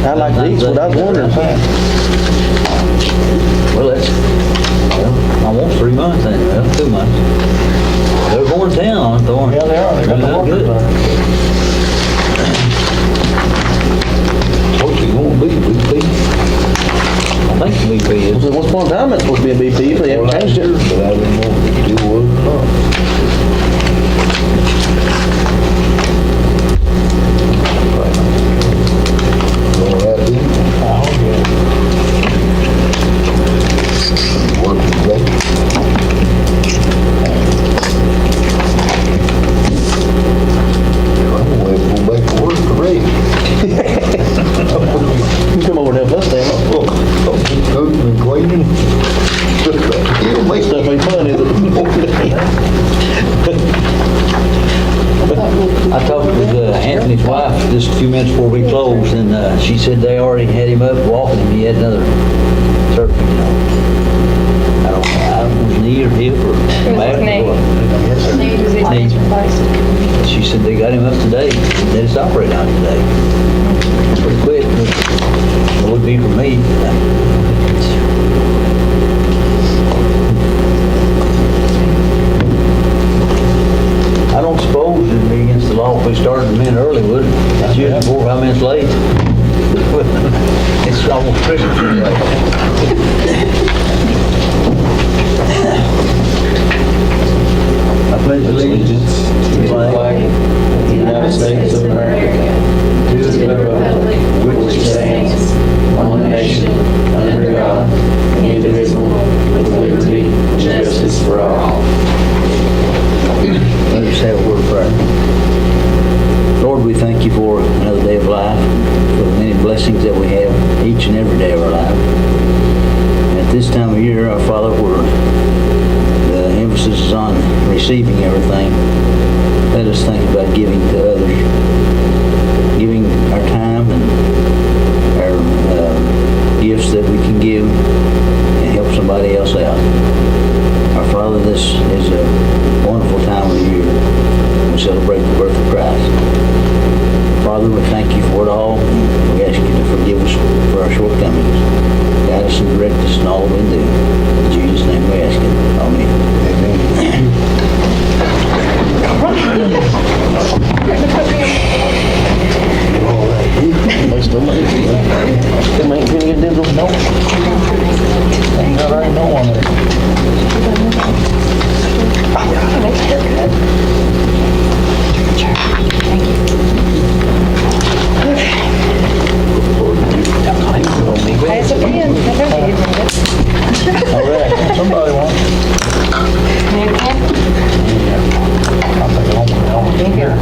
I like these, but I was wondering. Well, that's, almost 3 months then, well, 2 months. They're going to town on Thorn. Yeah, they are. They got the Good. workers. What's it going to be, BP? I think BP is. Once upon a time, it's supposed to be a BP, but they haven't changed it. But I didn't know if it still was or not. All right, then. Oh, yeah. Working today. I'm gonna have to go back to work today. You come over and help us then. Cooking and cleaning. Stuff ain't fun, is it? I talked with Anthony's wife just a few minutes before we closed, and she said they already had him up walking him. He had another surgery, you know. I don't know, his knee or hip or back or what. Knee. She said they got him up today. They just operated on him today. Pretty quick, but it would be for me. I don't suppose it'd be against the law if we started a minute early, would it? It's usually 4 or 5 minutes late. It's almost Christmas anyway. I pledge allegiance to the flag of the United States of America, to the republic which stands one nation under God, indivisible, with liberty and justice for all. Let us have a word of prayer. Lord, we thank you for another day of life, for the many blessings that we have each and every day of our life. And at this time of year, our Father, where the emphasis is on receiving everything, let us think about giving to others, giving our time and our gifts that we can give and help somebody else out. Our Father, this is a wonderful time of the year. We celebrate the birth of Christ. Father, we thank you for it all. We ask you to forgive us for our shortcomings. Guide us and direct us in all we do. In Jesus' name we ask it. Amen. They still make it. They ain't gonna get dental. No. Ain't got right no on there. Pass it in. All right, somebody wants. I'll take it home. Here.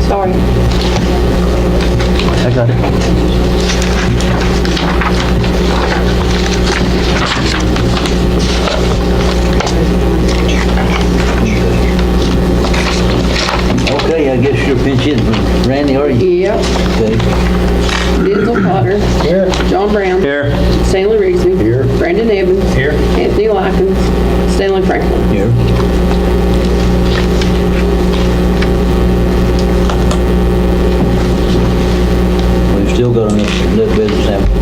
Sorry. I got it. Okay, I guess you're pinch hitting for Randy, are you? Yep. Okay. Denzel Potter. Here. John Brown. Here. Stanley Rigsby. Here. Brandon Evans. Here. Anthony Likens. Stanley Franklin. Here. We've still got enough business, haven't we?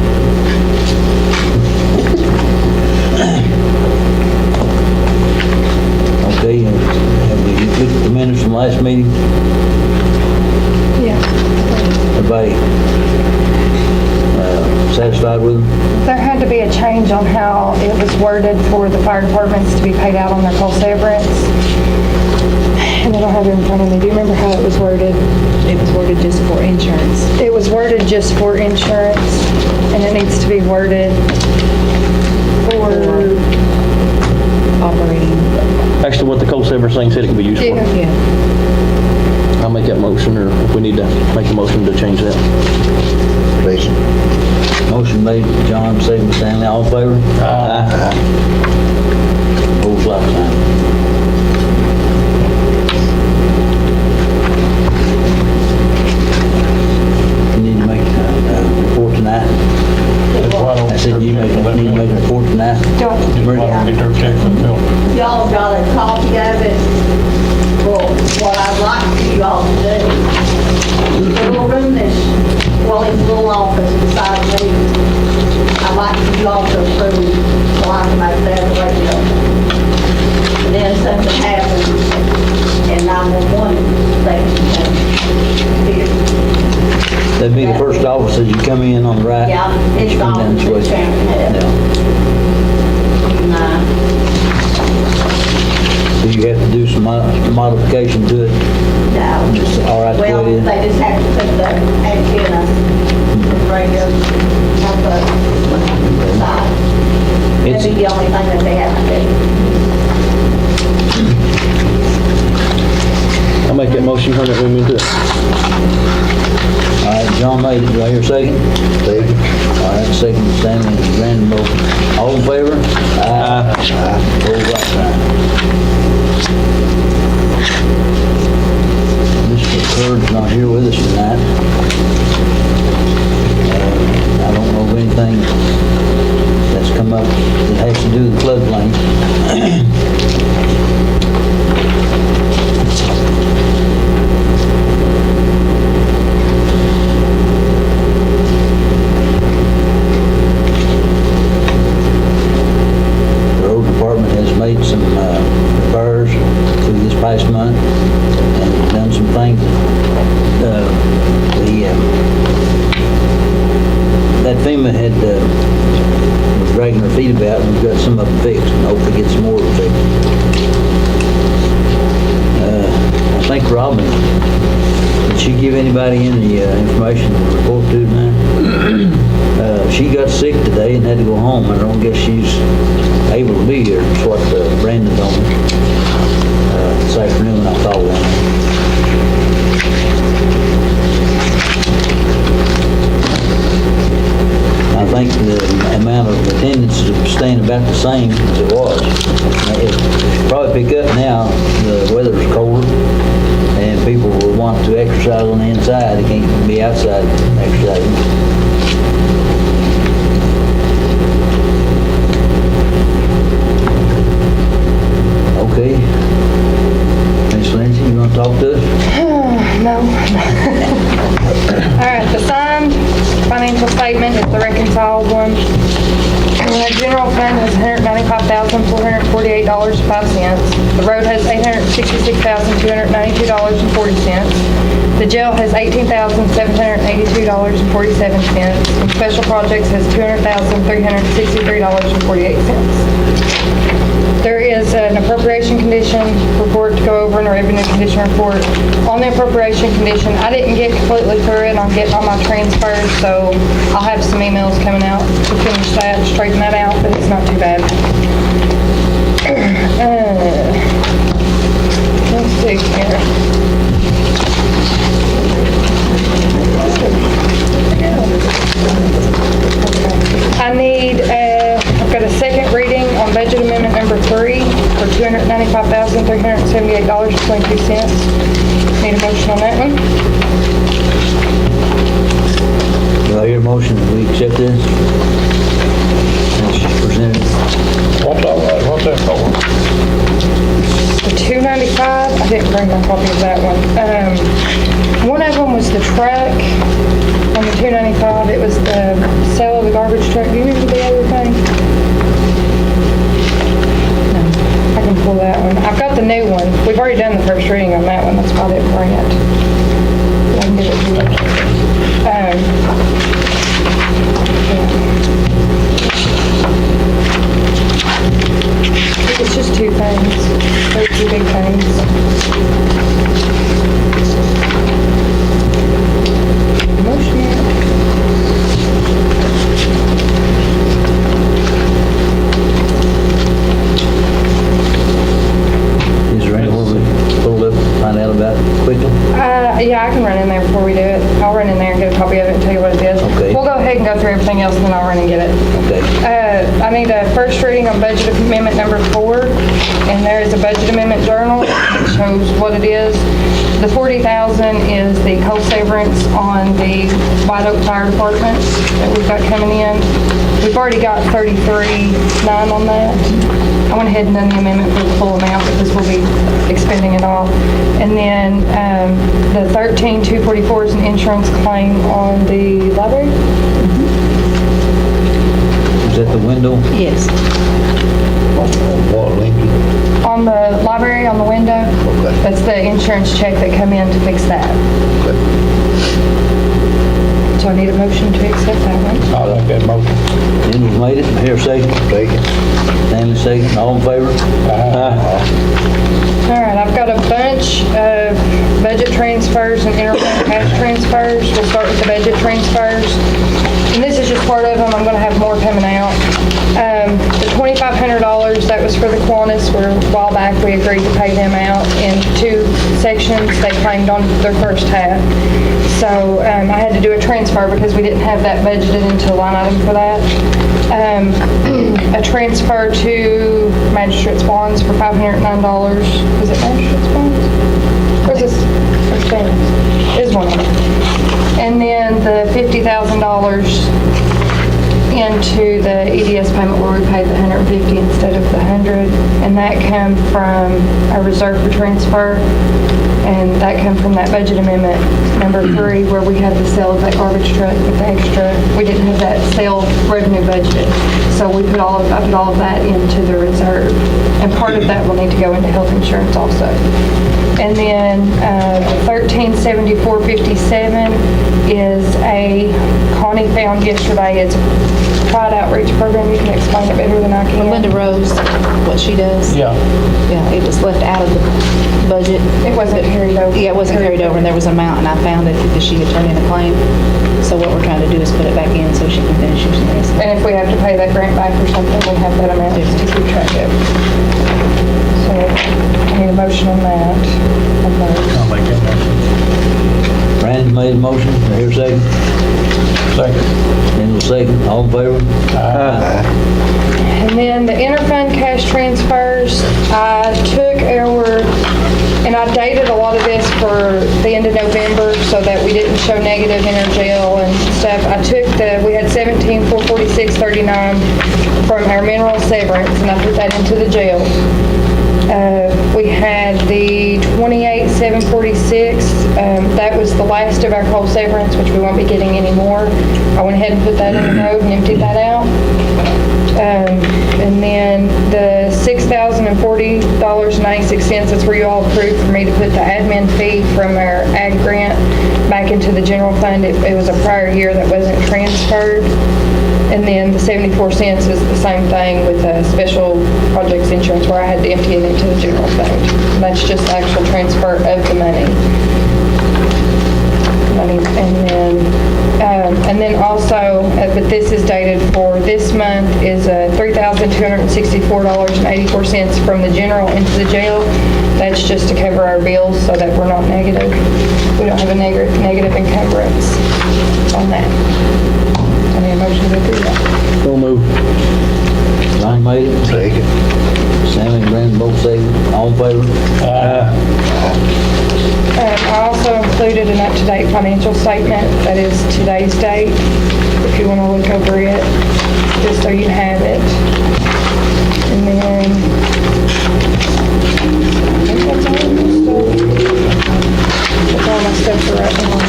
Okay, have we looked at the minutes from last meeting? Yeah, Everybody satisfied with them? there had to be a change on how it was worded for the fire departments to be paid out on their cost severance. And I don't have it in front of me. Do you remember how it was worded? It was worded just for insurance. It was worded just for insurance, and it needs to be worded for, Operating. Actually, what the coal severance thing said it could be used for. yeah, Yeah. I'll make that motion, or if we need to make a motion to change that. Motion made, John, second by Stanley, all in favor? Aye. Opposed, like sign. You need to make a report tonight. That's why I don't said you make a report tonight. Get their check from Phil. Y'all got a copy of it. Well, what I'd like for you all to do, the little room is, well, it's a little office beside me. I'd like for you all to approve so I can make that a radio. And then something happens and 911 station here. That'd be the first office as you come in on the right. Yeah, it's Come down on this way. the Champion Yeah. Do you have to do some modification to it? No. Just all right the Well, way it is? they just have to put the antenna, the radio, on the side. It's- That'd be the only thing that they have to do. I'll make that motion, turn that room into it. All right, John made it. Do I hear a second? Second. All right, second, Stanley and Brandon both. All in favor? Aye. Hold right sign. Mr. Curd's not here with us tonight. I don't know of anything that's come up that has to do with the floodplain. The road department has made some repairs through this past month and done some things. That FEMA had was dragging her feet about, and we've got some of them fixed, and hopefully get some more fixed. I think Robin, did she give anybody any information to report to tonight? She got sick today and had to go home. I don't guess she's able to be here. That's what Brandon told me. This afternoon I called her. I think the amount of attendance is staying about the same as it was. It'll probably pick up now. The weather's colder and people will want to exercise on the inside. They can't be outside exercising. Okay. Miss Lindsay, you want to talk to us? No. All right, the signed financial statement is the reconciled one. The general fund has $195,448.05. The road has $866,292.40. The jail has $18,782.47. And special projects has $200,363.48. There is an appropriation condition report to go over and a revenue condition report. On the appropriation condition, I didn't get completely through it. I'm getting all my transfers, so I'll have some emails coming out to finish that, straighten that out, but it's not too bad. Let's see here. I need, I've got a second reading on budget amendment number 3 for $295,378.22. Need a motion on that one? Do I hear a motion that we accept this? As presented. What's all right, what's that for? The $295, I didn't bring my copy of that one. One of them was the truck on the $295. It was the sale of the garbage truck. Do you remember the other thing? No, I can pull that one. I've got the new one. We've already done the first reading on that one. That's why I didn't bring it. I can get it to you. It's just two things. Those two big things. Motion. Is there anywhere we pulled up and find out about it quickly? Yeah, I can run in there before we do it. I'll run in there and get a copy of it and tell you what it is. Okay. We'll go ahead and go through everything else and then I'll run and get it. Okay. I need a first reading on budget amendment number 4, and there is a budget amendment journal that shows what it is. The 40,000 is the coal severance on the White Oak Fire Department that we've got coming in. We've already got 33,900 on that. I went ahead and done the amendment for the full amount because we'll be expending it all. And then the 13,244 is an insurance claim on the library. Is that the window? Yes. What, Lincoln? On the library, on the window. Okay. That's the insurance check that come in to fix that. Okay. So I need a motion to accept that one. I like that motion. Dennis made it, here second. Second. Stanley second, all in favor? All right, I've got a bunch of budget transfers and interfund cash transfers. We'll start with the budget transfers. And this is just part of them. I'm going to have more coming out. The $2,500, that was for the Kiwanis, where a while back we agreed to pay them out in 2 sections. They claimed on their first half. So I had to do a transfer because we didn't have that budgeted into a line item for that. A transfer to magistrate's bonds for $509. Is it magistrate's bonds? Or is this, or Stanley's? Is one of them. And then the $50,000 into the EDS payment where we paid the 150 instead of the 100. And that came from a reserve for transfer. And that came from that budget amendment number 3, where we had the sale of that garbage truck with the extra. We didn't have that sale revenue budgeted. So I put all of that into the reserve. And part of that will need to go into health insurance also. And then 1374.57 is a, Connie found yesterday, it's a Pride Outreach Program. You can explain it better than I can. Linda Rose, what she does. Yeah. Yeah, it was left out of the budget. It wasn't carried over. Yeah, it wasn't carried over, and there was an amount, and I found it because she had turned in a claim. So what we're trying to do is put it back in so she can finish using the rest of it. And if we have to pay that grant back or something, we have that amount to keep track of. So I need a motion on that. Of those. I'll make that motion. Randy made a motion, here second. Second. Dennis second, all in favor? And then the interfund cash transfers, I took and I dated a lot of this for the end of November so that we didn't show negative in our jail and stuff. I took we had 17,446.39 from our mineral severance, and I put that into the jail. We had the 28,746, that was the last of our coal severance, which we won't be getting anymore. I went ahead and put that in the road and emptied that out. And then the $6,040.96, that's where you all approved for me to put the admin fee from our ag grant back into the general fund. It was a prior year that wasn't transferred. And then the 74 cents is the same thing with the special projects insurance where I had to empty it into the general fund. And that's just the actual transfer of the money. And then also, but this is dated for this month, is $3,264.84 from the general into the jail. That's just to cover our bills so that we're not negative. We don't have a negative encumbrance on that. I need a motion to approve that. So moved. Ronnie made it, Second. Sammy and Brandon both second, all in favor? I also included an up-to-date financial statement. That is today's date, if you want to look over it, just so you have it. And then, I think that's all of my stuff. That's all my stuff for right now.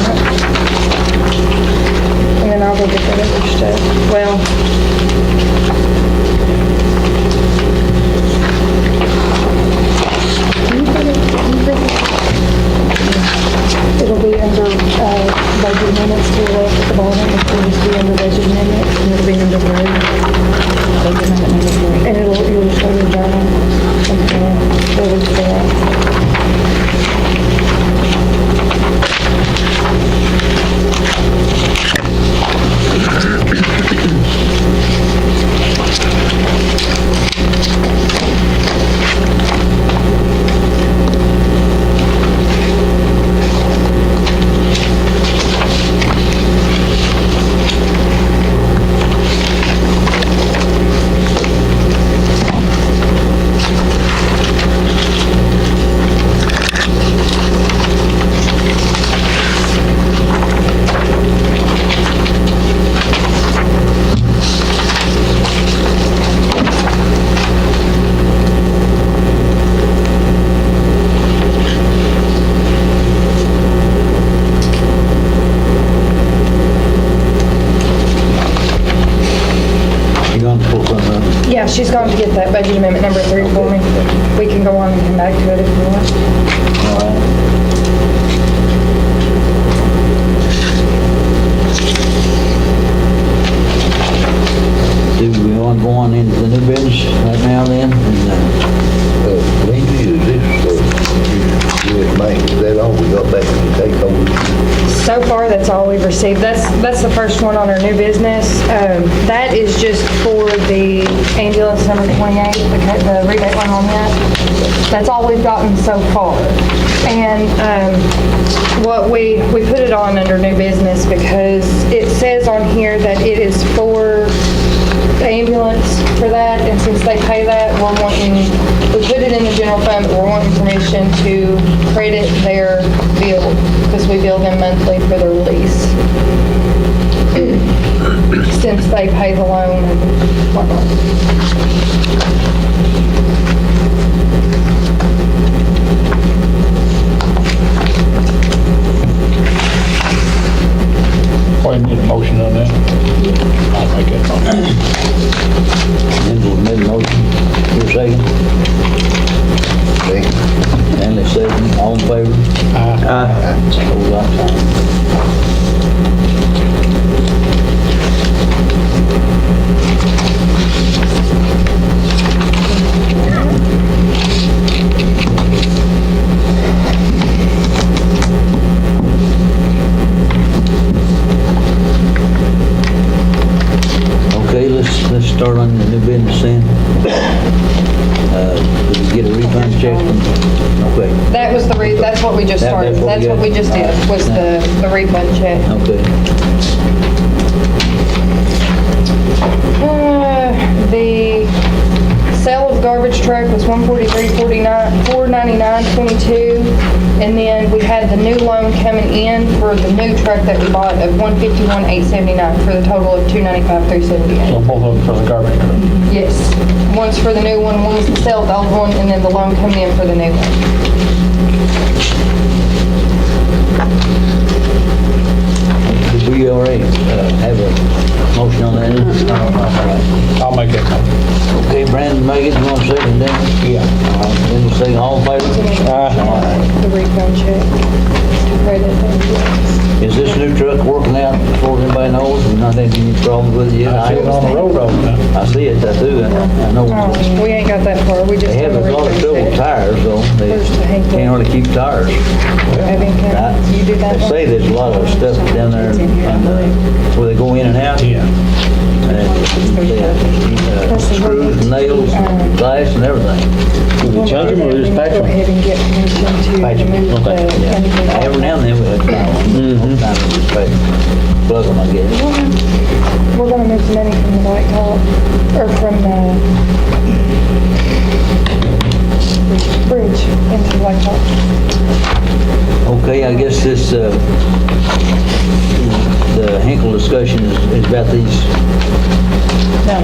And then I'll go get that other stuff. Well, it'll be under budget amendments to the left at the bottom. It'll just be under budget amendments, and it'll be under road. And you'll just go to the journal. And we'll look for that. Yeah, she's going to get that budget amendment number 3 for me. We can go on and come back to it if you want. All right. Do we want to go on into the new business right now then? We do this, you make that all we got back from the takeover. So far, that's all we've received. That's the first one on our new business. That is just for the ambulance number 28, the rebate one on that. That's all we've gotten so far. And what we put it on under new business because it says on here that it is for the ambulance for that, and since they pay that, we put it in the general fund, but we're wanting permission to credit their bill, because we bill them monthly for their lease. Since they pay the loan and whatnot. Probably need a motion on that. I'll make that motion. Angela made a motion. Your second? Stanley second. All in favor? Hold on. Okay, let's start on the new business then. Did we get a refund check from, okay, That was that's what we just started. That's what we just did, was the refund check. okay. The sale of garbage truck was $143.49, and then we had the new loan coming in for the new truck that we bought of $151,879 for the total of $295,378. So both of them for the garbage truck. Yes, one's for the new one, one's the sale of the old one, and then the loan coming in for the new one. Did we already have a motion on that? I'll make that motion. Okay, Brandon, make it, you want a second then? Yeah. All right, then we'll say all in favor? The refund check to credit them. Is this new truck working out before anybody knows? We're not having any problems with it yet? I see it on the road all the time. I see it, I do, I know. We ain't got that far, we just. They have a lot of trouble with tires, though. They Where's the Hank? can't hardly keep tires. You do that They one? say there's a lot of stuff down there on where they go in and out. Yeah. Screws, nails, glass and everything. Do we change them or just patch Go them? ahead and get permission to Patch 'em, remove okay, Yeah. anything. Every now and then we have to buy one. Most times we just pay, plug them, I guess. We're gonna move the money from the blacktop, or from the bridge into the blacktop. Okay, I guess this, the Hinkle discussion is about these, No,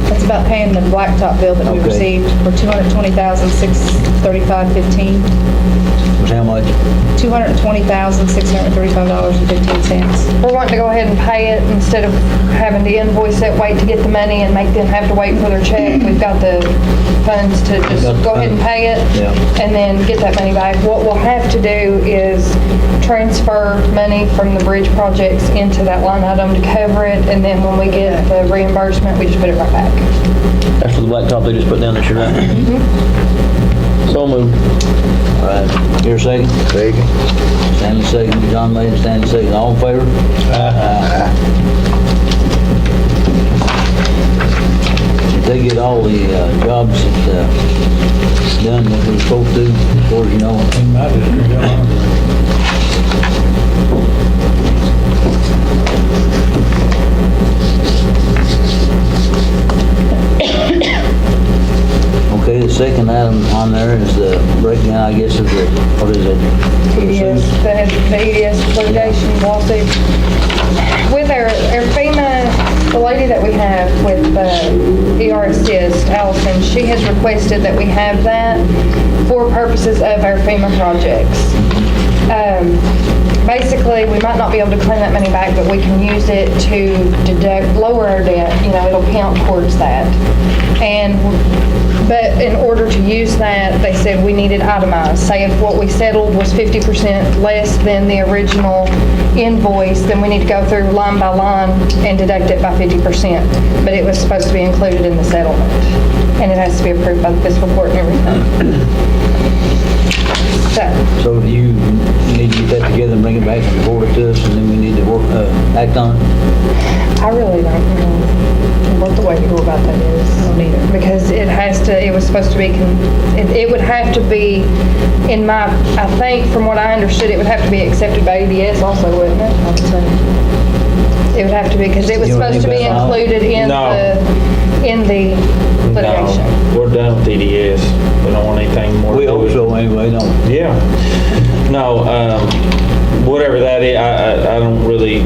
that's about paying the blacktop bill that we Okay. received for $220,635.15. was how much? $220,635.15. We're wanting to go ahead and pay it instead of having to invoice it, wait to get the money and make them have to wait for their check. We've got the funds to just go ahead and pay it Yeah. and then get that money back. What we'll have to do is transfer money from the bridge projects into that line item to cover it, and then when we get the reimbursement, we just put it right back. That's for the blacktop they just put down this year, right? So moved. All right, here a second? Second. Stanley second, John made it, Stanley second, all in favor? Aye. Did they get all the jobs done that we were supposed to, as far as you know? In my district, yeah. Okay, the second item on there is the breakdown, I guess, of the, what is it? EDS, the EDS litigation lawsuit. With our FEMA, the lady that we have with ER Assist, Allison, she has requested that we have that for purposes of our FEMA projects. basically, we might not be able to claim that money back, but we can use it to deduct, lower our debt, it'll count towards that. But in order to use that, they said we needed itemized. Say if what we settled was 50% less than the original invoice, then we need to go through line by line and deduct it by 50%. But it was supposed to be included in the settlement, and it has to be approved by the fiscal court and everything. So do you need to get that together and bring it back and report it to us, and then we need to act on it? I really don't know what the way to go about that is. I don't either. Because it was supposed to be, it would have to be, I think from what I understood, it would have to be accepted by EDS also, wouldn't it? I would say. It would have to be, because it was You know supposed to be anything about included in the litigation. No, we're done with EDS. We don't want anything more to We do hope with it. so anyway, don't we? Yeah. No, whatever that is, I don't really,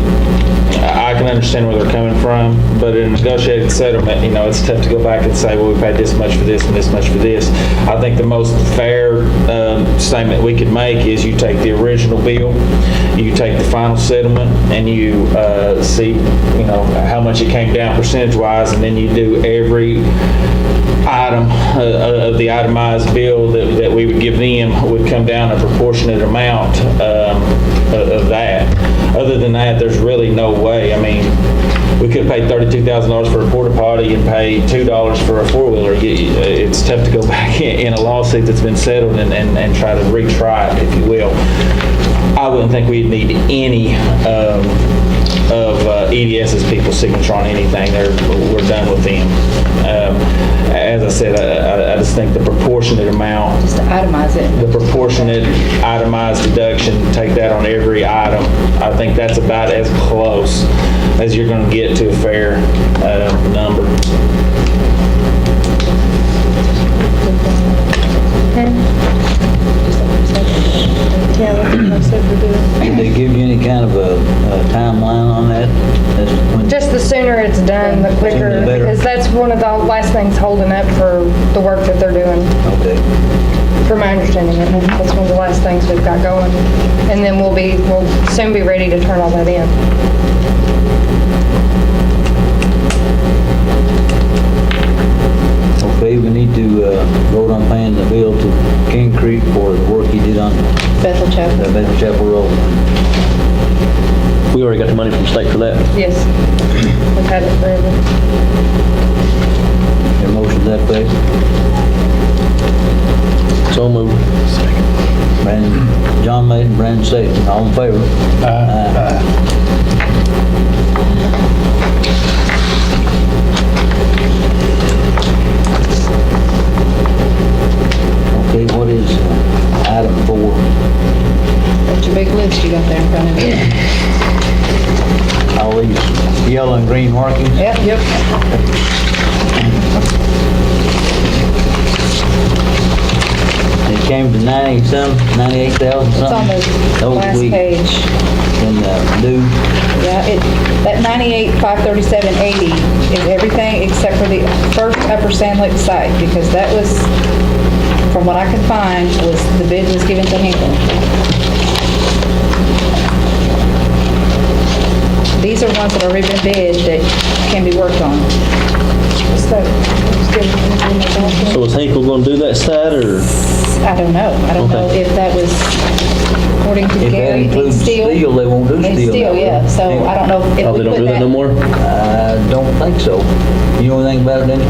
I can understand where they're coming from, but in a negotiated settlement, it's tough to go back and say, well, we paid this much for this and this much for this. I think the most fair statement we could make is you take the original bill, you take the final settlement, and you see, how much it came down percentage-wise, and then you do every item of the itemized bill that we would give them would come down a proportionate amount of that. Other than that, there's really no way. I mean, we could have paid $32,000 for a porta potty and pay $2 for a four-wheeler. It's tough to go back in a lawsuit that's been settled and try to retry it, if you will. I wouldn't think we'd need any of EDS's people's signature on anything. We're done with them. As I said, I just think the proportionate amount, Just to itemize it. the proportionate itemized deduction, take that on every item. I think that's about as close as you're going to get to a fair number. Yeah, that's what I said we're doing. Did they give you any kind of a timeline on that? As to when- Just the sooner it's done, the quicker, Sooner the better. because that's one of the last things holding up for the work that they're doing, Okay. from my understanding. That's one of the last things we've got going. And then we'll soon be ready to turn all that in. Okay, we need to vote on paying the bill to King Creek for the work he did on Bethel Chapel. Bethel Chapel Road. We already got the money from the state for that. Yes. We've had it forever. Your motion to that place? So moved. John made and Brandon seconded. All in favor? Okay, what is item 4? That's your big list you got there in front of you. All these yellow and green markings? Yep. It came to 98,000 It's on something? the Those last we- page. In due, Yeah, that 98,537.80 is everything except for the first Upper Sand Lake site, because that was, from what I could find, was the bid was given to Hinkle. These are ones that are already been bid that can be worked on. So is Hinkle gonna do that side, or? I don't know. I don't know Okay. if that was according to if that Gary and includes Steel. steel, they won't do And steel. steel, now, yeah. will So they? I don't know if Oh, we they don't put do that no more? I don't think so. You know anything about it, Denny?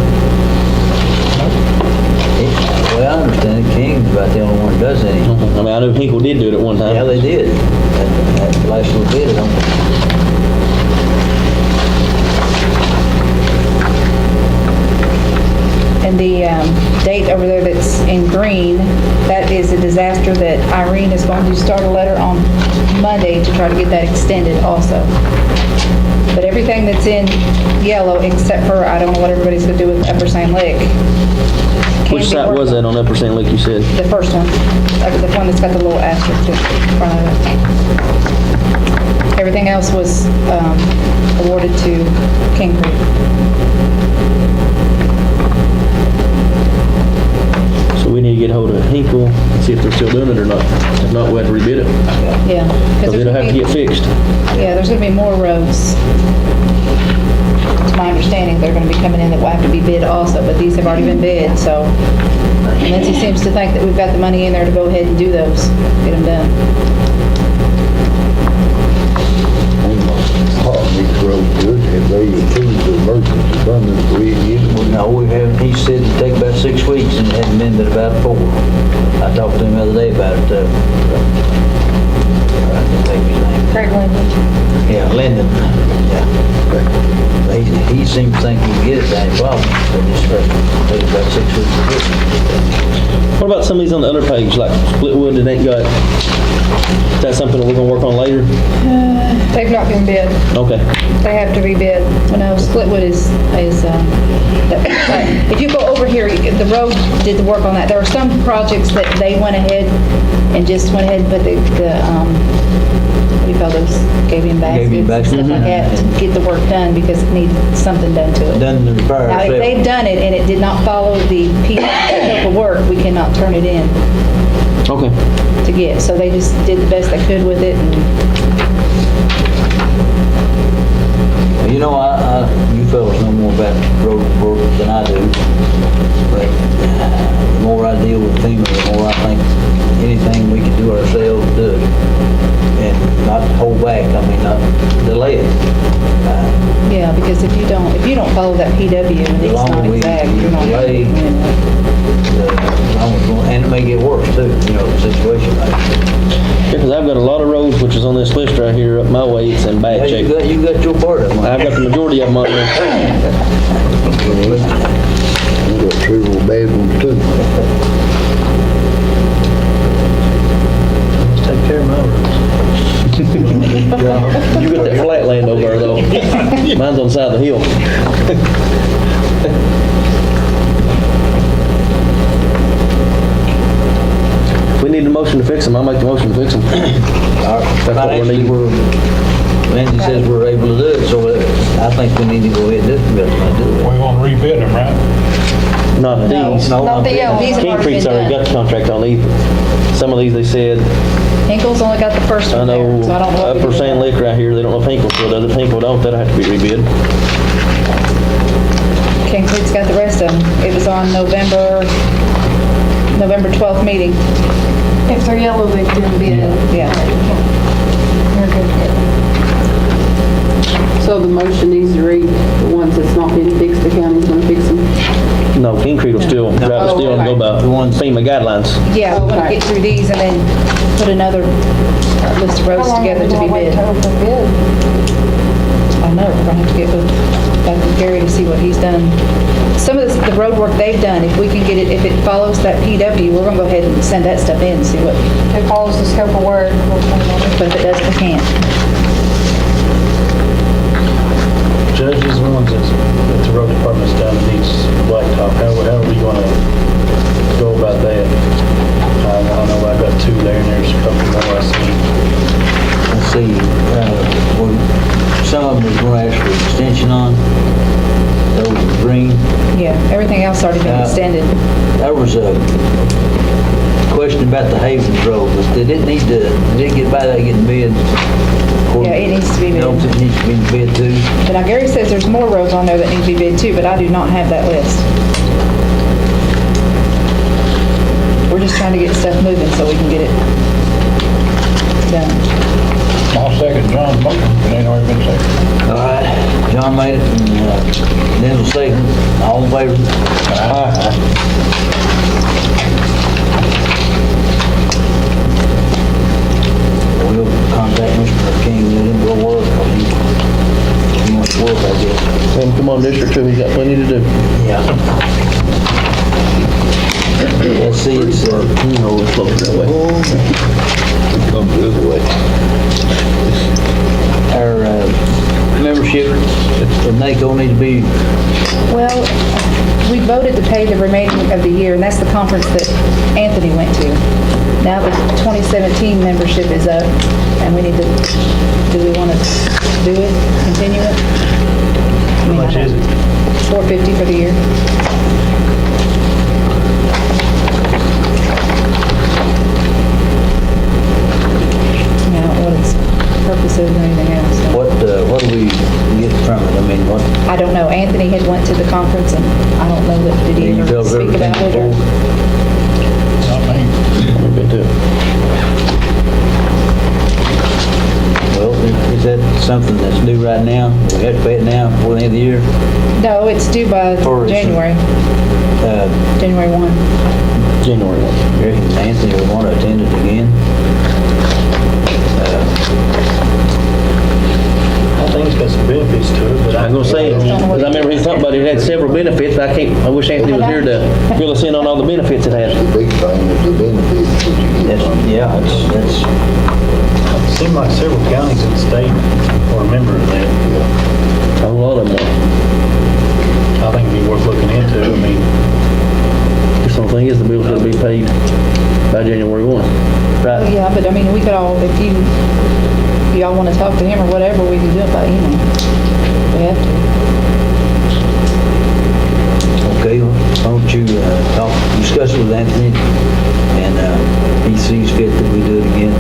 Well, I understand it, King's about the only one that does any. I mean, I know Hinkle did do it at one time. Yeah, they did. That last little bit of them. And the date over there that's in green, that is a disaster that Irene is going to start a letter on Monday to try to get that extended also. But everything that's in yellow, except for, I don't know what everybody's going to do with Upper Sand Lake. can Which be site was worked that on Upper St. Lake, you said? The first one, the one that's got the little asterisk in front of it. Everything else was awarded to King Creek. So we need to get hold of Hinkle and see if they're still doing it or not. If not, we have to rebid it. Yeah. Because it'll have more roads. To my understanding, they're gonna be coming in that will have to be bid also, but these have already been bid, so. And Lindsay seems to think that we've got the money in there to go ahead and do those, get them done. Hot mix road good, have they approved the emergency funding for it yet? Well, no, we haven't, he said it'd take about 6 weeks, and it hadn't been but about 4. I talked to him the other day about it, I can't think of his name. Craig Lindsay. Yeah, Lyndon, yeah. He seemed to think he'd get it, that ain't a problem, but it's take about 6 weeks to get it. What about some of these on the other page, like Splitwood, it ain't got, is that something that we're gonna work on later? They've not been bid. Okay. They have to be bid. Well, no, Splitwood is, if you go over here, the road did the work on that. There are some projects that they went ahead and just went ahead and put the what do you call those, Gabion baskets, stuff like that, to get the work done because it needed something done to it. Done the repair Now, if ourselves. they've done it and it did not follow the scope of work, we cannot turn it in Okay. to get. So they just did the best they could with it and You know, you fellas know more about road work than I do, but the more I deal with FEMA, the more I think anything we can do ourselves, do it. And not hold back, I mean, not delay it. yeah, because if you don't follow that PW and The it's longer not we exact, you're not. delay, and it may get worse too, you know, the situation like that. Yeah, because I've got a lot of roads, which is on this list right here, up my way, it's in bad Yeah, shape. you got your part of them. I've got the majority of them on there. We got 3 real bad ones too. Let's take care of my roads. You got that flat land over there though. Mine's on the side of the hill. We need a motion to fix them, I'll make the motion to fix them. Financially, Lindsay says we're able to do it, so I think we need to go ahead and do it. We want to rebid them, right? Not these. No, Not the yellow. These have King already Creek's been already done. got the contract on these. Some of these, they said, Hinkle's only got the first I one know there, so I don't know. what we Upper did Sand with Lick right here, they don't know if Hinkle still does it. If Hinkle don't, that'll have to be rebid. that. King Creek's got the rest of them. It was on November 12th meeting. If they're yellow, they've been bid. Yeah. You're good. So the motion needs to read, the ones that's not been fixed, the county's gonna fix them. No, King Creek will still, drive it still and go by The ones- FEMA guidelines. Yeah, we're gonna Okay. get through these and then put another list of roads together to be bid. I know, we're gonna have to get back with Gary to see what he's done. Some of the road work they've done, if we can get it, if it follows that PW, we're gonna go ahead and send that stuff in and see what, If it follows the scope of work, we'll put it on. but if it doesn't, we can't. Judges, the ones that the road department's done needs blacktop, how are we gonna go about that? I know I've got 2 there, and there's a couple more I see. Let's see, some of them is going to ask for extension on, those green. Yeah, everything else already been extended. There was a question about the Havens Road, but did it get by that getting bid? Yeah, it needs to be No, bid. it needs to be bid too. But now Gary says there's more roads on there that need to be bid too, but I do not have that list. We're just trying to get stuff moving so we can get it done. I'll second John's motion, it ain't already been seconded. All right, John made it, and Dennis will second. All in favor? We'll contact Mr. King, let him go work, or he wants to work, I guess. Let him come on District 2, he's got plenty to do. Yeah. Let's see, it's, No, it's close that way. Come the other way. our membership for NACO need to be, Well, we voted to pay the remaining of the year, and that's the conference that Anthony went to. Now the 2017 membership is up, and we need to, do we want to do it, continue it? How much is it? $450 for the year. What its purpose is or anything else. so. what, went to the conference, and I don't know that, did he You ever fellas ever speak been about it? before? I've been to it. Well, is that something that's due right now? We have to pay it now before the end of the year? No, it's due by Tourism. January, January 1. January 1. You reckon Anthony would want to attend it again? I think it's got some benefits to it, but I was gonna say, because I remember he talked about it had several benefits, but I wish Anthony was here to fill us in on all the benefits it has. The big thing is the benefits that you get That's, from it. yeah, that's, it seemed like several counties in the state are a member of that. A lot of them are. I think it'd be worth looking into. I mean, Just the only thing is the bill's gonna be paid by January 1. Oh, yeah, but I mean, we could all, if y'all want to talk to him or whatever, we can do it by email. We have to. okay, well, why don't you, discuss it with Anthony, and, he sees fit that we do it again.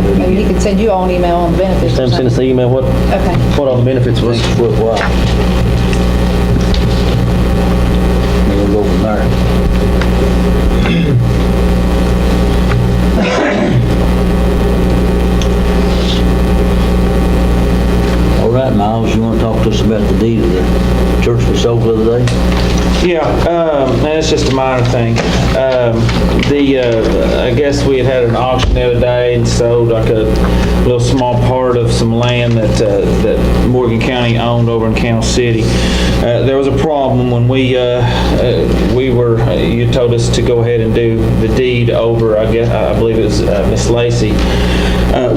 Do it Maybe he again. could send you all an email on the benefits Just or have him send us something. an email Okay. what all the benefits was. Think it's worthwhile. And we'll go from there. All right, Miles, you want to talk to us about the deed of the church we sold the other day? Yeah, and it's just a minor thing. I guess we had an auction the other day and sold like a little small part of some land that Morgan County owned over in Camel City. There was a problem when you told us to go ahead and do the deed over, I believe it was Miss Lacy.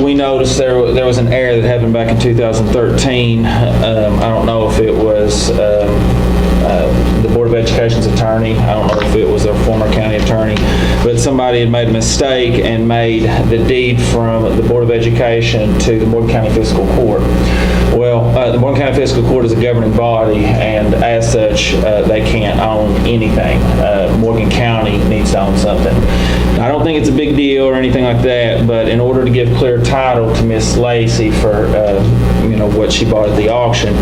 We noticed there was an error that happened back in 2013. I don't know if it was the Board of Education's attorney. I don't know if it was their former county attorney, but somebody had made a mistake and made the deed from the Board of Education to the Morgan County Fiscal Court. Well, the Morgan County Fiscal Court is a governing body, and as such, they can't own anything. Morgan County needs to own something. I don't think it's a big deal or anything like that, but in order to give clear title to Miss Lacy for what she bought at the auction,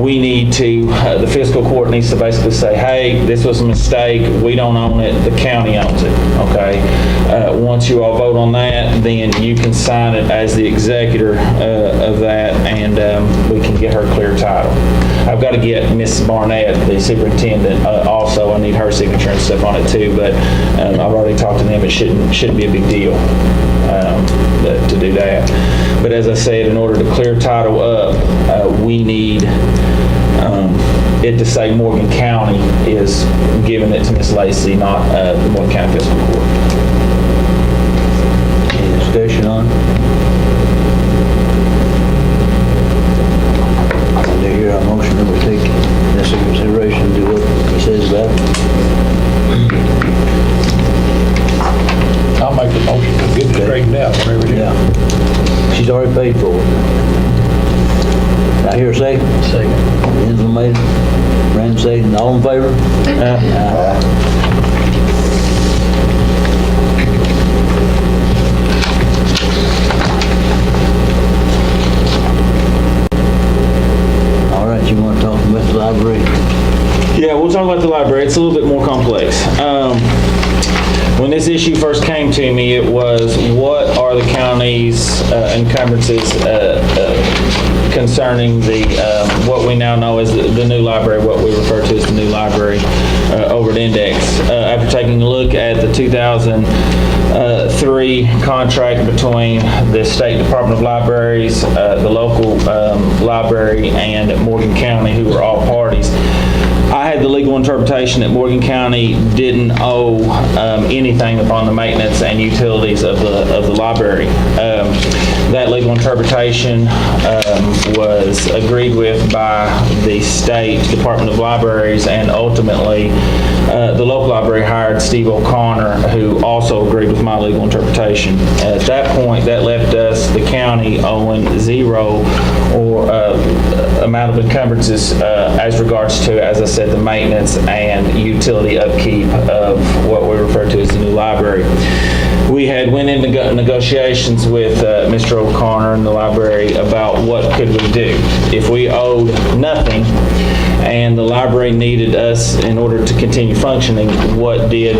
we need to, the fiscal court needs to basically say, hey, this was a mistake, we don't own it, the county owns it, okay? Once you all vote on that, then you can sign it as the executor of that, and we can get her clear title. I've got to get Miss Barnett, the superintendent, also. I need her signature and stuff on it too, but I've already talked to them. It shouldn't be a big deal to do that. But as I said, in order to clear title up, we need it to say Morgan County is giving it to Miss Lacy, not the Morgan County Fiscal Court. Any discussion on it? Do you hear a motion that we take this into consideration and do what he says about it? I'll make the motion to get it straightened out, whatever it is. Yeah. She's already paid for it. I hear a second? second. Enzo made it. Brandon second. All in favor? Aye. All right, you want to talk about the library? Yeah, we'll talk about the library. It's a little bit more complex. When this issue first came to me, it was what are the county's encumbrances concerning the what we now know as the new library, what we refer to as the new library over at Index. After taking a look at the 2003 contract between the State Department of Libraries, the local library, and Morgan County, who were all parties, I had the legal interpretation that Morgan County didn't owe anything upon the maintenance and utilities of the library. That legal interpretation was agreed with by the State Department of Libraries, and ultimately the local library hired Steve O'Connor, who also agreed with my legal interpretation. At that point, that left us, the county, owing zero or amount of encumbrances as regards to, as I said, the maintenance and utility upkeep of what we refer to as the new library. We had went into negotiations with Mr. O'Connor and the library about what could we do. If we owed nothing and the library needed us in order to continue functioning. What did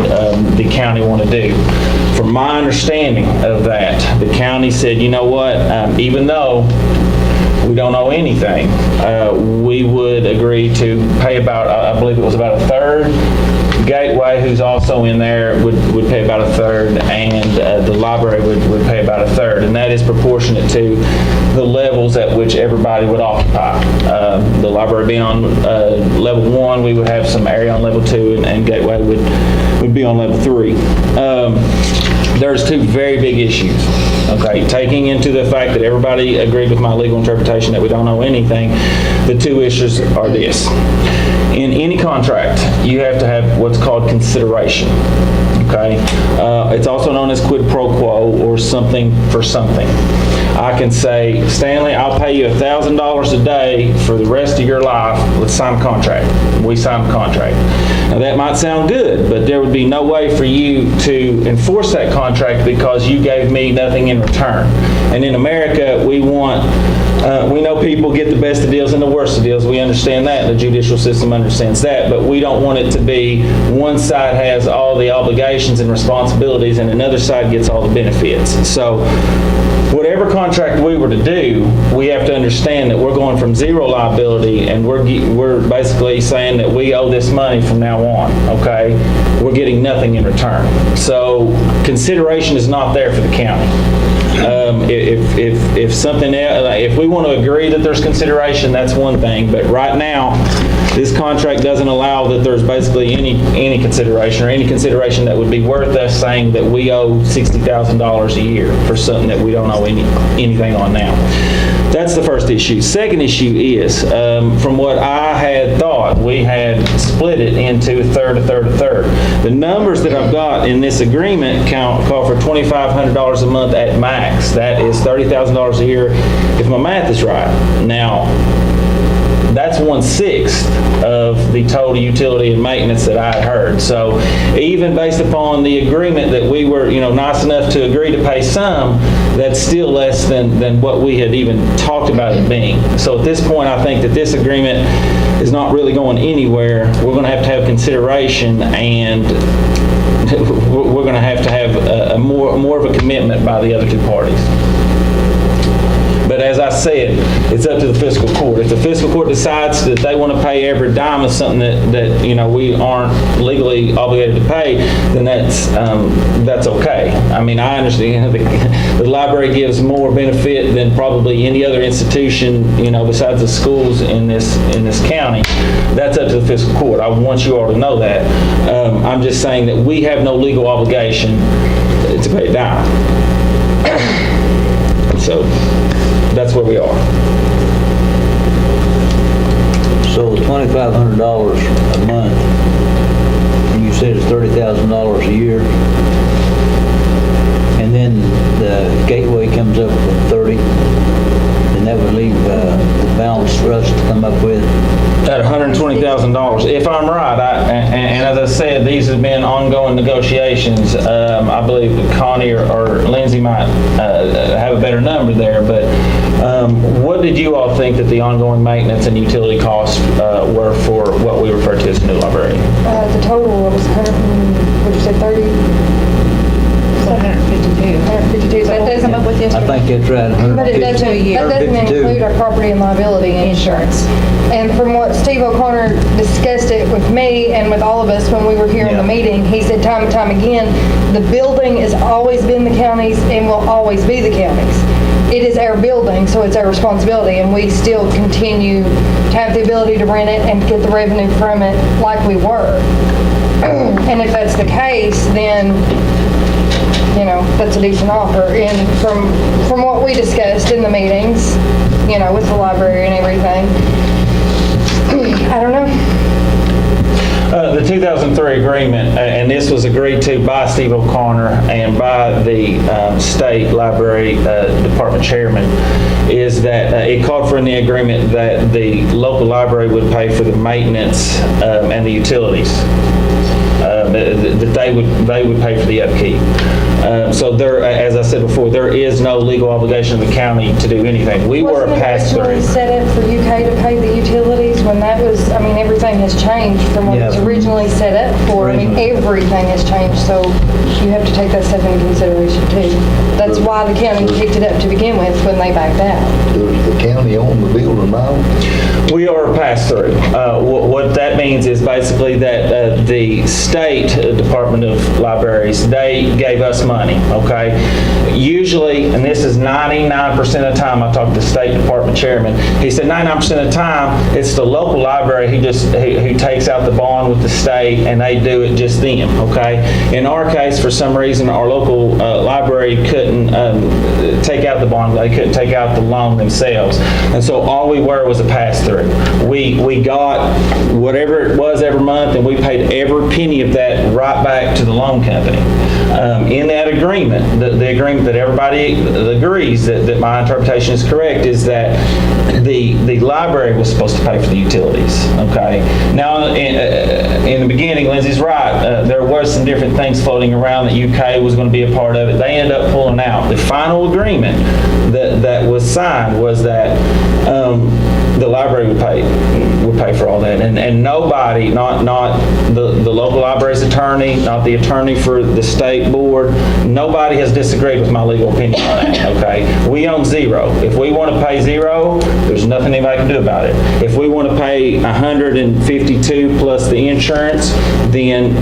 the county want to do? From my understanding of that, the county said, you know what, even though we don't owe anything, we would agree to pay about, I believe it was about a third. Gateway, who's also in there, would pay about a third, and the library would pay about a third, and that is proportionate to the levels at which everybody would occupy. The library being on level 1, we would have some area on level 2, and Gateway would be on level 3. There's two very big issues, okay? Taking into the fact that everybody agreed with my legal interpretation that we don't owe anything, the two issues are this. In any contract, you have to have what's called consideration, okay? It's also known as quid pro quo, or something for something. I can say, Stanley, I'll pay you $1,000 a day for the rest of your life. Let's sign a contract. We sign a contract. Now that might sound good, but there would be no way for you to enforce that contract because you gave me nothing in return. And in America, we know people get the best of deals and the worst of deals. We understand that. The judicial system understands that. But we don't want it to be one side has all the obligations and responsibilities and another side gets all the benefits. So whatever contract we were to do, we have to understand that we're going from zero liability, and we're basically saying that we owe this money from now on, okay? We're getting nothing in return. So consideration is not there for the county. If something else, if we want to agree that there's consideration, that's one thing, but right now, this contract doesn't allow that there's basically any consideration, or any consideration that would be worth us saying that we owe $60,000 a year for something that we don't owe anything on now. That's the first issue. Second issue is, from what I had thought, we had split it into a third, a third, a third. The numbers that I've got in this agreement call for $2,500 a month at max. That is $30,000 a year, if my math is right. Now, that's 1/6 of the total utility and maintenance that I had heard. So even based upon the agreement that we were, nice enough to agree to pay some, that's still less than what we had even talked about it being. So at this point, I think that this agreement is not really going anywhere. We're going to have consideration, and we're going to have a more of a commitment by the other two parties. But as I said, it's up to the fiscal court. If the fiscal court decides that they want to pay every dime of something that we aren't legally obligated to pay, then that's okay. I mean, I understand the library gives more benefit than probably any other institution, besides the schools in this county. That's up to the fiscal court. I want you all to know that. I'm just saying that we have no legal obligation to pay a dime. So that's where we are. So $2,500 a month, and you said it's $30,000 a year, and then the gateway comes up with 30, and that would leave the balance for us to come up with. At $120,000, if I'm right, and as I said, these have been ongoing negotiations. I believe Connie or Lindsay might have a better number there, but what did you all think that the ongoing maintenance and utility costs were for what we refer to as the new library? The total was 152. So that does come up with I yesterday. think that's right. But it doesn't, that doesn't 152. include our property and liability insurance. And from what Steve O'Connor discussed it with me and with all of us when we were here in the meeting, he said time and time again, the building has always been the county's and will always be the county's. It is our building, so it's our responsibility, and we still continue to have the ability to rent it and get the revenue from it like we were. And if that's the case, then that's a decent offer. And from what we discussed in the meetings, with the library and everything, I don't know. The 2003 agreement, and this was agreed to by Steve O'Connor and by the state library department chairman, is that it called for in the agreement that the local library would pay for the maintenance and the utilities. That they would pay for the upkeep. So there, as I said before, there is no legal obligation of the county to do anything. We were a pass-through. Wasn't it originally set up for UK to pay the utilities when that was, I mean, everything has changed from what it was Yeah. originally set up for. I mean, everything has changed, so you have to take that stuff into consideration too. That's why the county picked it up to begin with when they backed out. Does the county own the building now? We are a pass-through. What that means is basically that the state Department of Libraries, they gave us money, okay? Usually, and this is 99% of the time, I talked to the State Department chairman, he said 99% of the time, it's the local library who takes out the bond with the state, and they do it just them, okay? In our case, for some reason, our local library couldn't take out the bond, they couldn't take out the loan themselves. And so all we were was a pass-through. We got whatever it was every month, and we paid every penny of that right back to the loan company. In that agreement, the agreement that everybody agrees that my interpretation is correct, is that the library was supposed to pay for the utilities, okay? Now, in the beginning, Lindsay's right, there were some different things floating around that UK was going to be a part of it. They ended up pulling out. The final agreement that was signed was that the library would pay for all that, and nobody, not the local library's attorney, not the attorney for the state board, nobody has disagreed with my legal opinion on that, okay? We own zero. If we want to pay zero, there's nothing anybody can do about it. If we want to pay 152 plus the insurance, then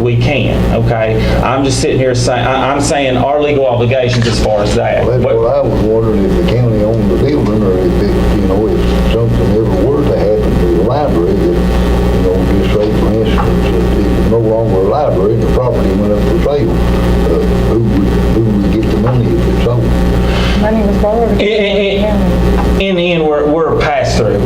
we can, okay? I'm just sitting here saying, I'm saying our legal obligations as far as that. Well, that's what I was wondering, if the county owned the building, or if it, if something ever were to happen to the library, that, just say, for instance, if it was no longer a library and the property went up for sale, who would get the money if it's sold? Money was borrowed against the county. In the end, we're a pass-through.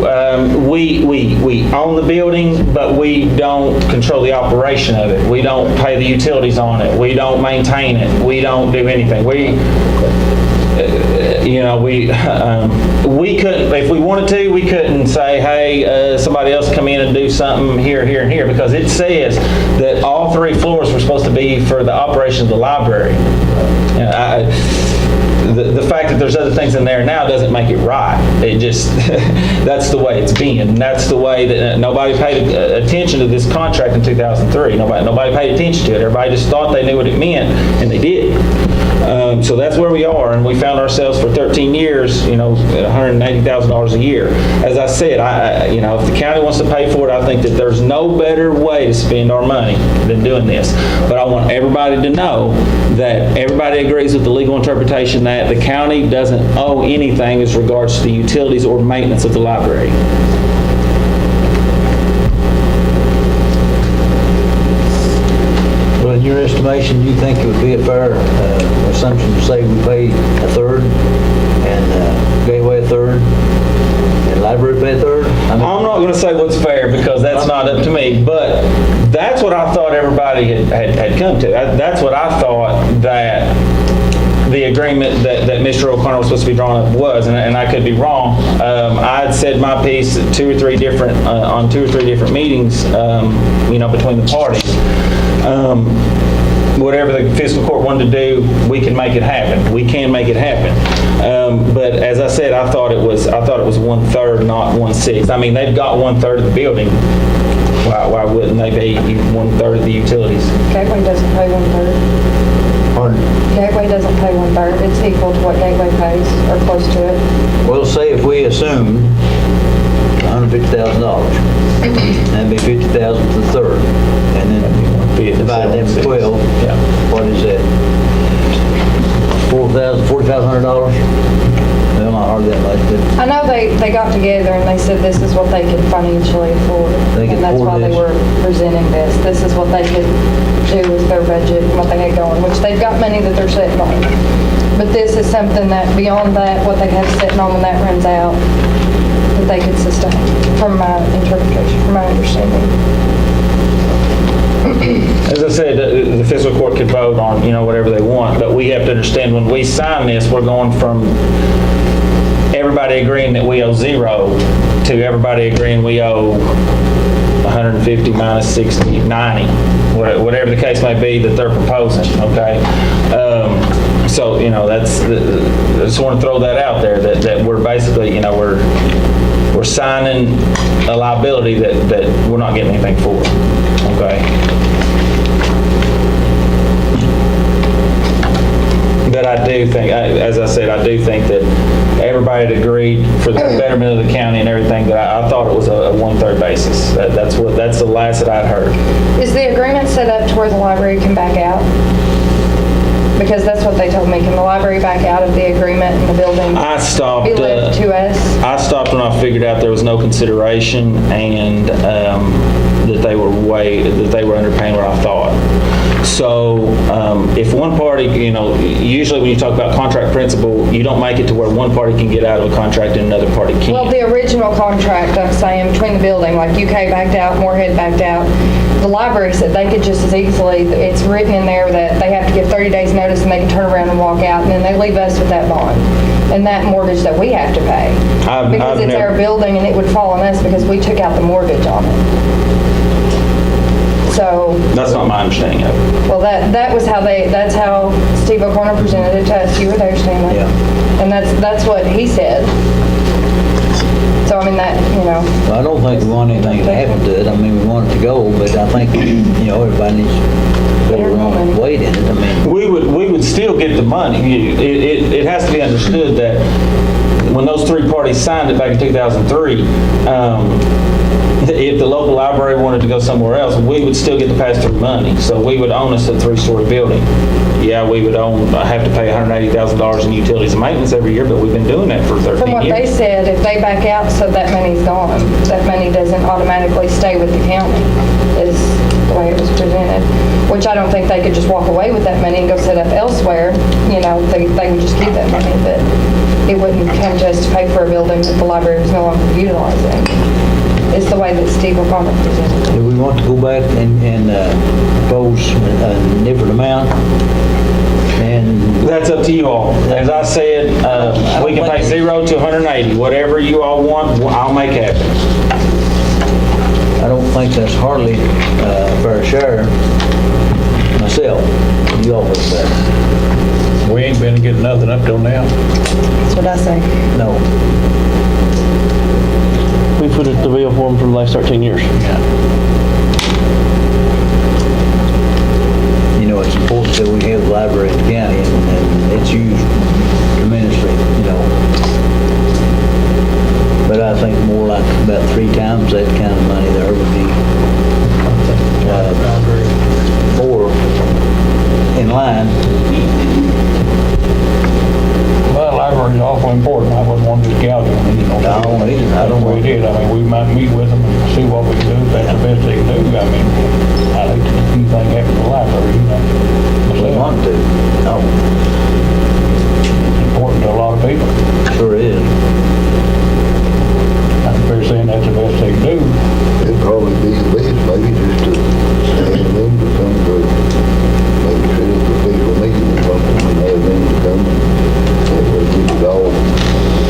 We own the building, but we don't control the operation of it. We don't pay the utilities on it. We don't maintain it. We don't do anything. We couldn't, if we wanted to, we couldn't say, hey, somebody else come in and do something here, here, and here, because it says that all 3 floors were supposed to be for the operation of the library. The fact that there's other things in there now doesn't make it right. It just, that's the way it's been. That's the way that nobody paid attention to this contract in 2003. Nobody paid attention to it. Everybody just thought they knew what it meant, and they did. So that's where we are, and we found ourselves for 13 years, at $180,000 a year. As I said, if the county wants to pay for it, I think that there's no better way to spend our money than doing this. But I want everybody to know that everybody agrees with the legal interpretation that the county doesn't owe anything as regards to the utilities or maintenance of the library. Well, in your estimation, you think it would be a fair assumption to say we pay a third, and Gateway a third, and library pay a third? I'm not going to say what's fair, because that's not up to me, but that's what I thought everybody had come to. That's what I thought that the agreement that Mr. O'Connor was supposed to be drawing up was, and I could be wrong. I had said my piece at 2 or 3 different meetings, between the parties. Whatever the fiscal court wanted to do, we can make it happen. We can make it happen. But as I said, I thought it was 1/3, not 1/6. I mean, they've got 1/3 of the building. Why wouldn't they pay 1/3 of the utilities? Gateway doesn't pay 1/3. Pardon? Gateway doesn't pay 1/3. It's equal to what Gateway pays, or close to it. Well, say if we assumed $150,000, that'd be 50,000 to the third, and then divide them by 12. Yeah. What is that? $4,500? Well, not hardly that much, but I know they got together and they said this is what they could financially afford. They could And that's afford why they this. were presenting this. This is what they could do with their budget and what they had going, which they've got money that they're sitting on. But this is something that beyond that, what they have sitting on when that runs out, that they could sustain, from my interpretation, from my understanding. As I said, the fiscal court could vote on, whatever they want, but we have to understand when we sign this, we're going from everybody agreeing that we owe zero to everybody agreeing we owe 150 minus 60, 90, whatever the case may be that they're proposing, okay? So, that's, I just want to throw that out there, that we're basically, we're we're signing a liability that we're not getting anything for, okay? But I do think, as I said, I do think that everybody had agreed for the betterment of the county and everything, that I thought it was a 1/3 basis. That's the last that I'd heard. Is the agreement set up to where the library can back out? Because that's what they told me. Can the library back out of the agreement and the building I stopped. be left to us? I stopped when I figured out there was no consideration and that they were underpaying what I thought. So if one party, usually when you talk about contract principle, you don't make it to where one party can get out of a contract and another party can't. Well, the original contract, I'm saying, between the building, like UK backed out, Moorhead backed out, the library said they could just as easily, it's written in there that they have to give 30 days notice and they can turn around and walk out, and then they leave us with that bond and that mortgage that we have to pay. Because it's our building and it would fall on us because we took out the mortgage on it. So, That's not my understanding of it. well, that's how Steve O'Connor presented it to us. You were there, Stanley. Yeah. And that's what he said. So, I mean, Well, I don't think we want anything to happen to it. I mean, we want it to go, but I think, everybody needs to put their own weight in it. I mean, We would still get the money. It has to be understood that when those three parties signed it back in 2003, if the local library wanted to go somewhere else, we would still get the pass-through money. So we would own a 3-story building. Yeah, we would have to pay $180,000 in utilities and maintenance every year, but we've been doing that for 13 years. from what they said, if they back out, so that money's gone. That money doesn't automatically stay with the county, is the way it was presented. Which I don't think they could just walk away with that money and go set up elsewhere. They would just keep that money, but it wouldn't come to us to pay for a building that the library was no longer utilizing. Is the way that Steve O'Connor presented it. do we want to go back and propose a different amount? And That's up to you all. As I said, we can pay 0 to 180. Whatever you all want, I'll make happen. I don't think that's hardly fair share myself. You all would say. We ain't been getting nothing up till now. That's what I say. No. We put the bill for them for the last 13 years. It's important that we have the library in the county, and it's used tremendously, But I think more like about 3 times that kind of money there would be more in line. Well, library's awful important. I wouldn't want to just gouge them, I don't either. I don't We did. I mean, we might meet with them and see what we can do. If that's the best they can do. I mean, I'd hate to see anything happen to the library, We want to. No, It's important to a lot of people. sure is. I'm fair saying that's the best they can do. It'd probably be the best, maybe just to stand them to come to, maybe set up a special meeting or something and have them to come and that way we could all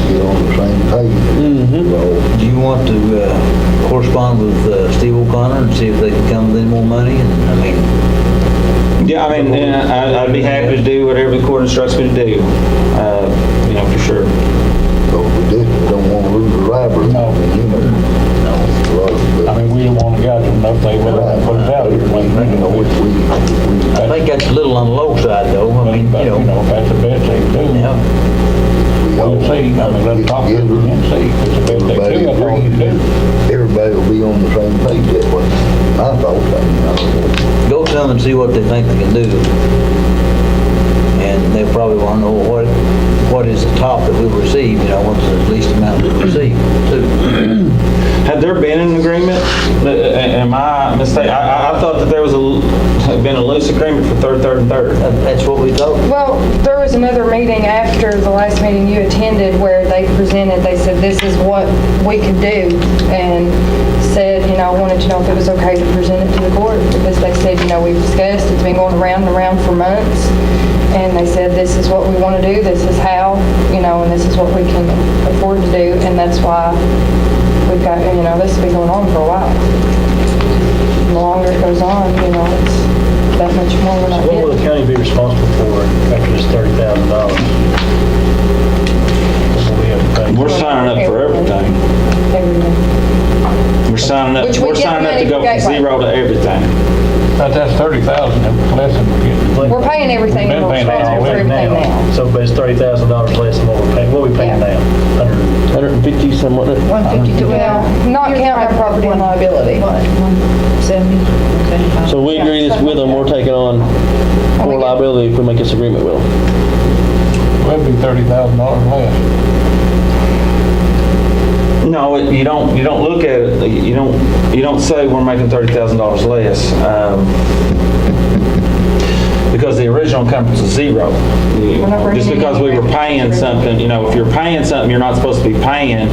get on the same page. Do you want to correspond with Steve O'Connor and see if they can come with any more money? And I mean, Yeah, I'd be happy to do whatever the court instructs me to do, for sure. So we definitely don't want to lose the library. No. I mean, we don't want to gouge them enough. They would have put it out here. I think that's a little on the low side, though. I mean, But, if that's the best they can do. Yeah. We'll see. I mean, let them talk to them and see. If it's the best they can do, that's all we can do. Everybody will be on the same page that way. I thought that, Go to them and see what they think they can do. And they'll probably want to know what is the top that we'll receive, what's the least amount we'll receive, too. Had there been an agreement? Am I mistaken? I thought that there was been a loose agreement for third, and third. That's what we thought. Well, there was another meeting after the last meeting you attended where they said this is what we could do, and said, I wanted to know if it was okay to present it to the court, because they said, we've discussed, it's been going around and around for months, and they said, this is what we want to do, this is how, and this is what we can afford to do, and that's why we've got, this has been going on for a while. The longer it goes on, it's that much more we're not What will the getting. county be responsible for after this $30,000? What will we have to pay? We're signing up for everything. zero to everything. But that's 30,000 less than we're getting. We're paying everything We've in been North paying that Spencer for already everything now. So it's $30,000 less than what we're paying. What are we paying Yeah. now? 150 some, wasn't it? 152. Well, not counting our property and liability. What, 170? Okay. So we agree this with them, we're taking on more liability if we make this agreement with them. Well, it'd be $30,000 less. No, you don't look at it, you don't say we're making $30,000 less. Because the original encumbrances is zero. not bringing Just in because we were any paying revenue. something, if you're paying something you're not supposed to be paying,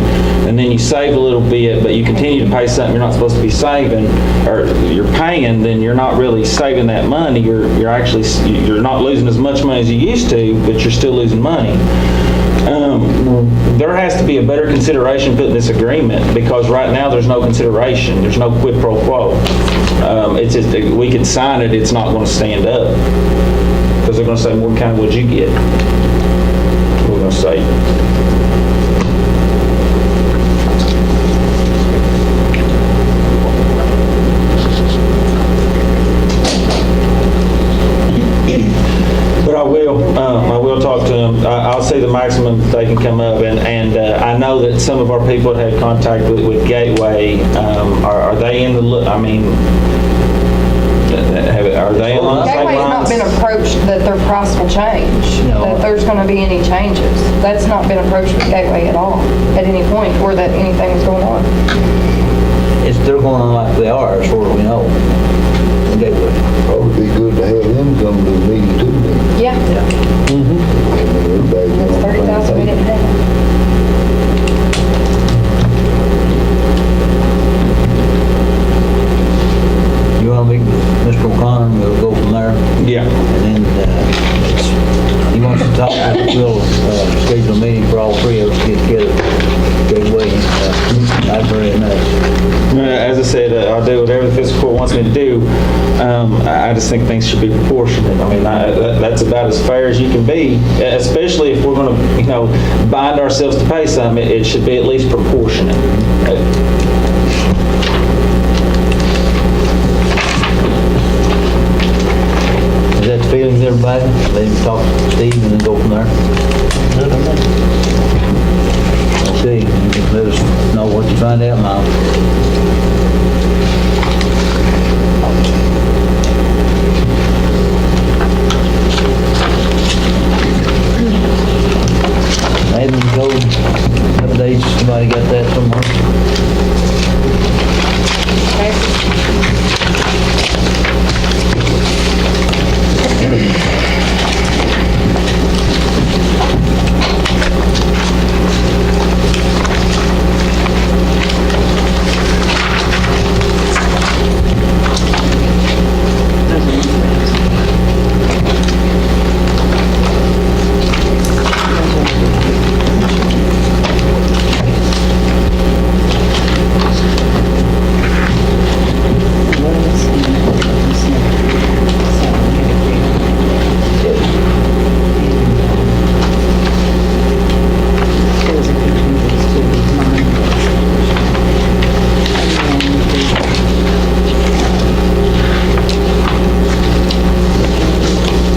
and then you save a little bit, but you continue to pay something you're not supposed to be saving, or you're paying, then you're not really saving that money. You're actually, you're not losing as much money as you used to, but you're still losing money. There has to be a better consideration put in this agreement, because right now there's no consideration, there's no quid pro quo. It's just, we could sign it, it's not going to stand up, because they're going to say, what kind would you get? We're going to say, but I will talk to them. I'll see the maximum that they can come up, and I know that some of our people have had contact with Gateway. Are they in the, are they in the same Gateway's not lines? been approached that their price will change, No. that there's gonna be any changes. That's not been approached with Gateway at all, at any point, or that anything's going on. They're going on like they are, as far as we know. Gateway. Probably be good to have them come to the meeting too, then. Yeah, Everybody it's on the same 30,000 we page. didn't have. You want to meet with Mr. O'Connor, and we'll go from there. Yeah. And then, he wants to talk, we'll schedule a meeting for all three of us to get together. Gateway, I'd very nice. As I said, I'll do whatever the fiscal court wants me to do. I just think things should be proportionate. I mean, that's about as fair as you can be, especially if we're going to, bind ourselves to pay something. It should be at least proportionate. Is that the feelings, everybody? Let him talk to Steve and then go from there. Good to me. Okay, you can let us know what you find out now. Admin code updates, somebody got that somewhere?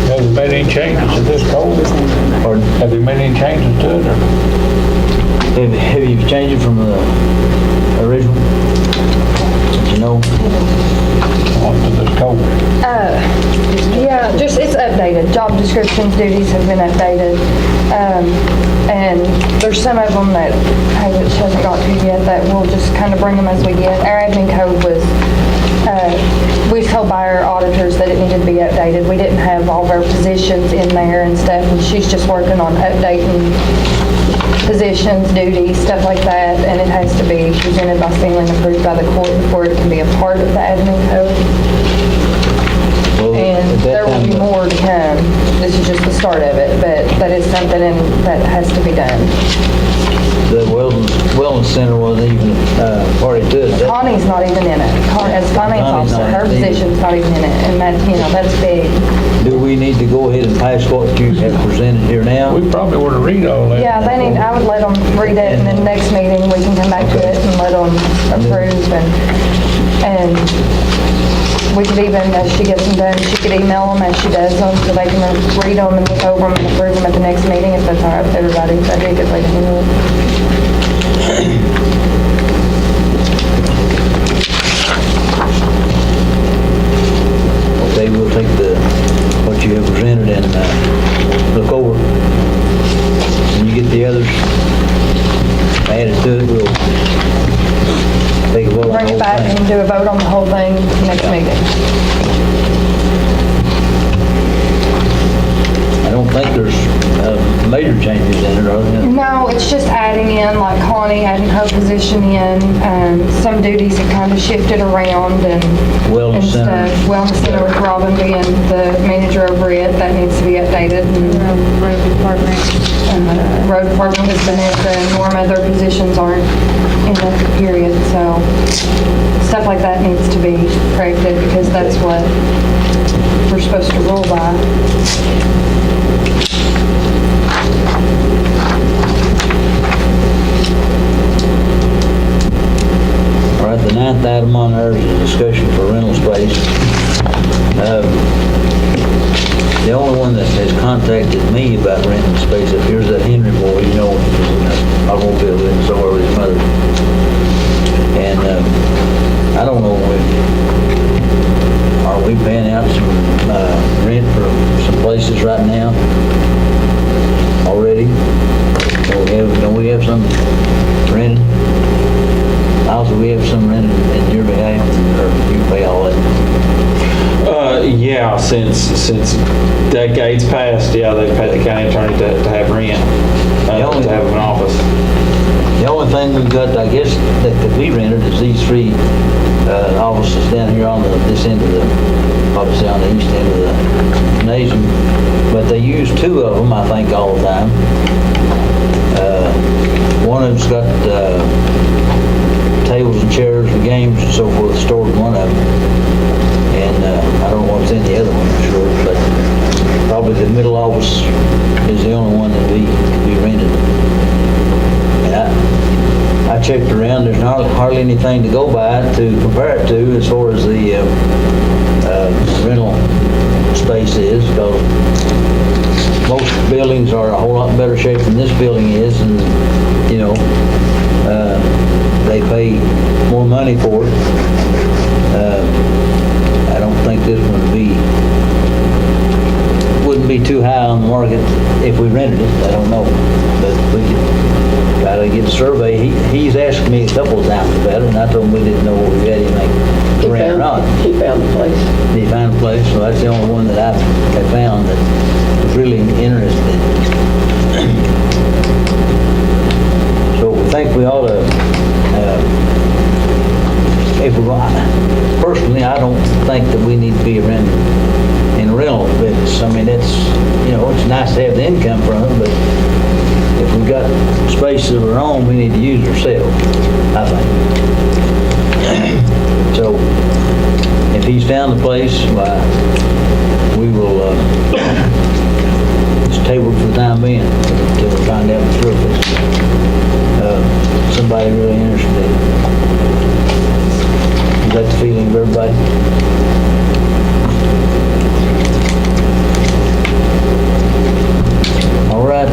Have they made any changes to this code? Pardon? Have they made any changes to it, or? Have you changed it from the original? Did you know? To this code? Yeah, just, it's updated. Job descriptions, duties have been updated. And there's some of them that hasn't got to yet that we'll just kind of bring them as we get. Our admin code was, we was told by our auditors that it needed to be updated. We didn't have all of our positions in there and stuff, and she's just working on updating positions, duties, stuff like that, and it has to be presented by Stanley and approved by the court before it can be a part of the admin code. Well, And at that there will be time, more to come. This is just the start of it, but that is something that has to be done. The wellness center wasn't even party to it. Connie's not even in it. As finance Connie's officer, not her even position's not even in it, and that, that's big. Do we need to go ahead and pass what you have presented here now? We probably ought to read all that. Yeah, I would let them read it, and then next meeting, we can come back to it and let them approve, and we could even, as she gets them done, she could email them as she does them, so they can read them and look over them and approve them at the next meeting, if that's all right with everybody. That'd be a good way to handle it. Okay, we'll take what you have presented and look over. When you get the others added to it, we'll take a vote on the Bring it whole back thing. and do a vote on the whole thing next meeting. I don't think there's major changes in it, are there? No, it's just adding in, like Connie, adding her position in, some duties have kind of shifted around and Wellness center. stuff. Wellness center with Robin being the manager over it, that needs to be updated. And Road department. road department with Vanessa and Norma, their positions aren't in the period, so stuff like that needs to be corrected because that's what we're supposed to rule by. All right, the 9th item on there is a discussion for rental space. The only one that has contacted me about renting space up here is that Henry boy, he's in an automobile and so are his mother. And I don't know if, are we paying out some rent for some places right now already? Don't we have some rented? Also, we have some rented in your behalf, or you pay all that? Yeah, since decades past, yeah, they pay the county attorney to have rent, to have an office. The only thing we've got, I guess, that could be rented is these 3 offices down here on this end of the, obviously on the east end of the gymnasium. But they use 2 of them, I think, all the time. One of them's got tables and chairs and games and so forth stored in one of them. And I don't know what's in the other one, for sure, but probably the middle office is the only one that could be rented. And I checked around, there's not hardly anything to go by to compare it to as far as the rental space is, because most buildings are a whole lot better shape than this building is, and, they pay more money for it. I don't think this wouldn't be too high on the market if we rented it. I don't know, but we could try to get a survey. He's asked me a couple of times about it, and I told him we didn't know what we had anything to rent or not. He found the place. He found a place, so that's the only one that I have found that was really interested. So we think we ought to, personally, I don't think that we need to be renting in a rental business. I mean, it's nice to have the income from it, but if we've got space of our own, we need to use ourselves, I think. So, if he's found the place, why, we will, just table it for the time being until we find out the truth. Somebody really interested in it. Is that the feeling of everybody? All right,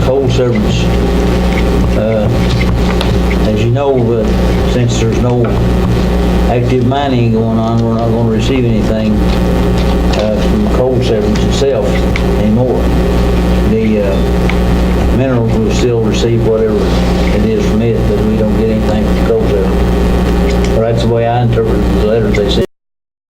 coal severance. As you know, since there's no active mining going on, we're not going to receive anything from coal severance itself anymore. The minerals will still receive whatever